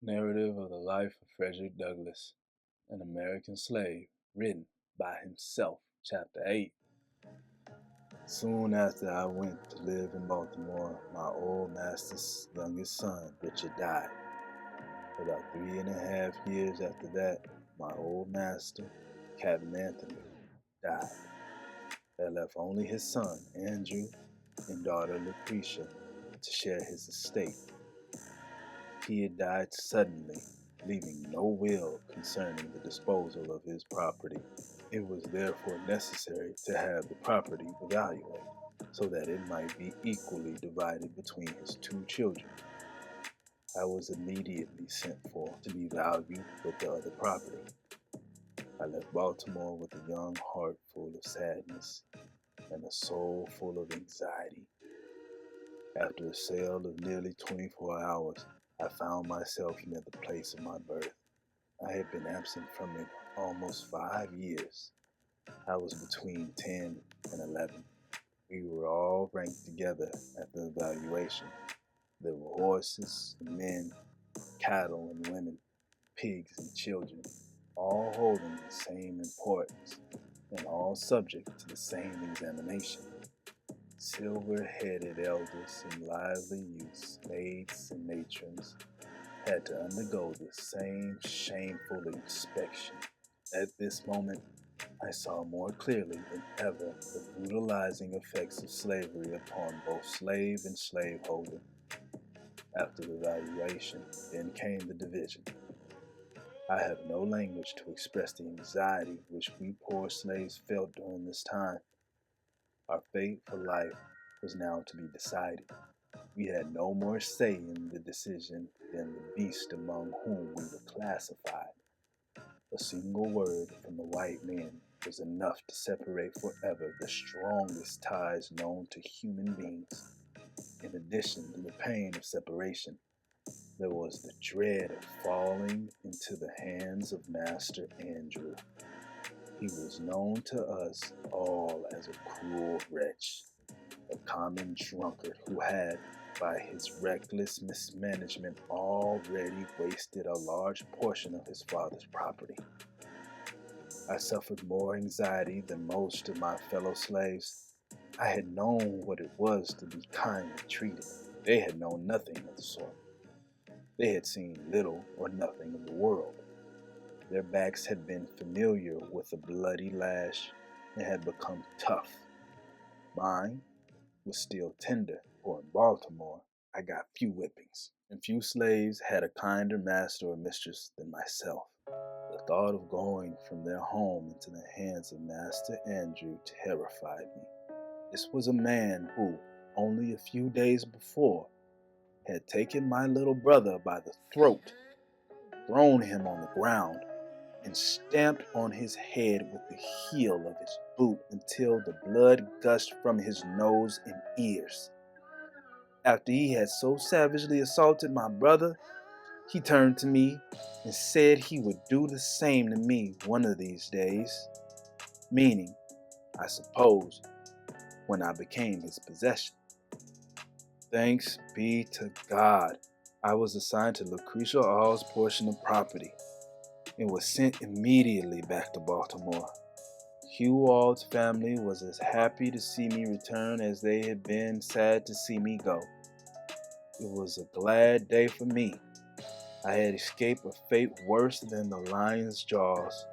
Narrative of the life of Frederick Douglass, an American slave, written by himself, Chapter 8. Soon after I went to live in Baltimore, my old master's youngest son, Richard, died. About 3.5 years after that, my old master, Captain Anthony, died. That left only his son, Andrew, and daughter, Lucretia, to share his estate. He had died suddenly, leaving no will concerning the disposal of his property. It was therefore necessary to have the property evaluated, so that it might be equally divided between his two children. I was immediately sent for to be valued with the other property. I left Baltimore with a young heart full of sadness and a soul full of anxiety. After a sail of nearly 24 hours, I found myself near the place of my birth. I had been absent from it almost 5 years. I was between 10 and 11. We were all ranked together at the evaluation. There were horses and men, cattle and women, pigs and children, all holding the same importance and all subject to the same examination. Silver-headed elders and lively youths, maids and matrons, had to undergo the same shameful inspection. At this moment, I saw more clearly than ever the brutalizing effects of slavery upon both slave and slaveholder. After the evaluation, then came the division. I have no language to express the anxiety which we poor slaves felt during this time. Our fate for life was now to be decided. We had no more say in the decision than the beast among whom we were classified. A single word from the white man was enough to separate forever the strongest ties known to human beings. In addition to the pain of separation, there was the dread of falling into the hands of Master Andrew. He was known to us all as a cruel wretch, a common drunkard who had, by his reckless mismanagement, already wasted a large portion of his father's property. I suffered more anxiety than most of my fellow slaves. I had known what it was to be kindly treated. They had known nothing of the sort. They had seen little or nothing of the world. Their backs had been familiar with a bloody lash and had become tough. Mine was still tender, for in Baltimore I got few whippings, and few slaves had a kinder master or mistress than myself. The thought of going from their home into the hands of Master Andrew terrified me. This was a man who, only a few days before, had taken my little brother by the throat, thrown him on the ground, and stamped on his head with the heel of his boot until the blood gushed from his nose and ears. After he had so savagely assaulted my brother, he turned to me and said he would do the same to me one of these days, meaning, I suppose, when I became his possession. Thanks be to God, I was assigned to Lucretia All's portion of property and was sent immediately back to Baltimore. Hugh Auld's family was as happy to see me return as they had been sad to see me go. It was a glad day for me. I had escaped a fate worse than the lion's jaws.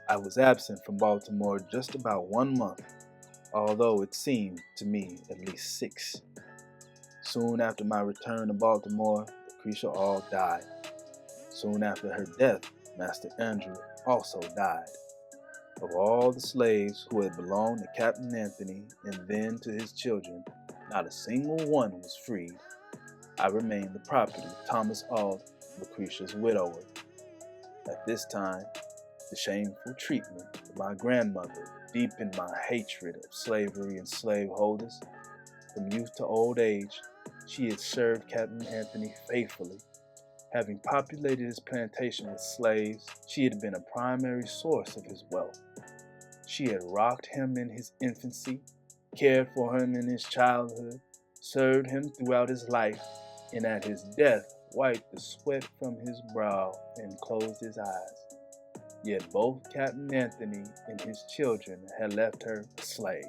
I was absent from Baltimore just about 1 month, although it seemed to me at least 6. Soon after my return to Baltimore, Lucretia Auld died. Soon after her death, Master Andrew also died. Of all the slaves who had belonged to Captain Anthony and then to his children, not a single one was freed. I remained the property of Thomas Auld, Lucretia's widower. At this time, the shameful treatment of my grandmother deepened my hatred of slavery and slaveholders. From youth to old age, she had served Captain Anthony faithfully. Having populated his plantation with slaves, she had been a primary source of his wealth. She had rocked him in his infancy, cared for him in his childhood, served him throughout his life, and at his death wiped the sweat from his brow and closed his eyes. Yet both Captain Anthony and his children had left her a slave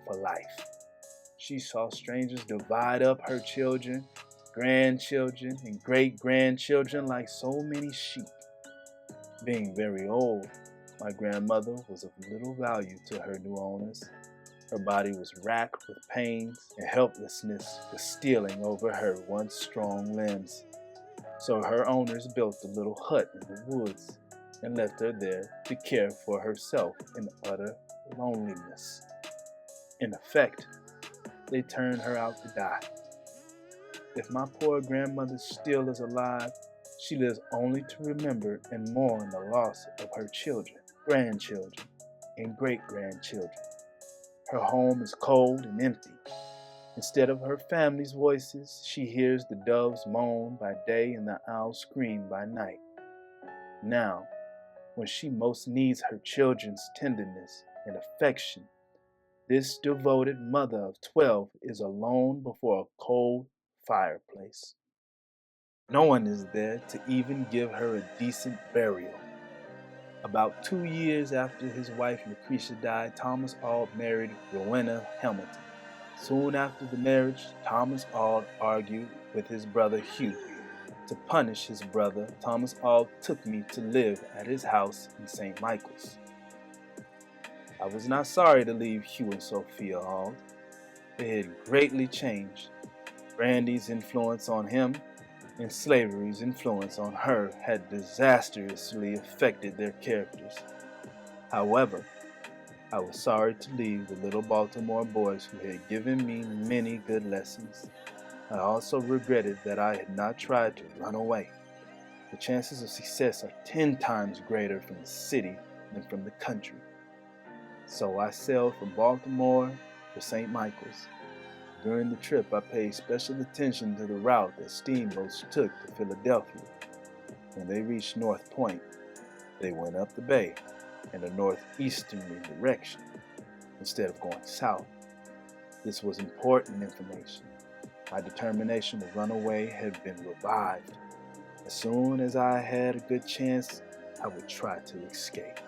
for life. She saw strangers divide up her children, grandchildren, and great-grandchildren like so many sheep. Being very old, my grandmother was of little value to her new owners. Her body was racked with pains, and helplessness was stealing over her once strong limbs. So her owners built a little hut in the woods and left her there to care for herself in utter loneliness. In effect, they turned her out to die. If my poor grandmother still is alive, she lives only to remember and mourn the loss of her children, grandchildren, and great-grandchildren. Her home is cold and empty. Instead of her family's voices, she hears the doves moan by day and the owls scream by night. Now, when she most needs her children's tenderness and affection, this devoted mother of 12 is alone before a cold fireplace. No one is there to even give her a decent burial. About 2 years after his wife Lucretia died, Thomas Auld married Rowena Hamilton. Soon after the marriage, Thomas Auld argued with his brother Hugh. To punish his brother, Thomas Auld took me to live at his house in St. Michael's. I was not sorry to leave Hugh and Sophia Auld. They had greatly changed. Brandy's influence on him and slavery's influence on her had disastrously affected their characters. However, I was sorry to leave the little Baltimore boys who had given me many good lessons. I also regretted that I had not tried to run away. The chances of success are 10 times greater from the city than from the country. So I sailed from Baltimore for St. Michael's. During the trip, I paid special attention to the route that steamboats took to Philadelphia. When they reached North Point, they went up the bay in a northeasterly direction instead of going south. This was important information. My determination to run away had been revived. As soon as I had a good chance, I would try to escape.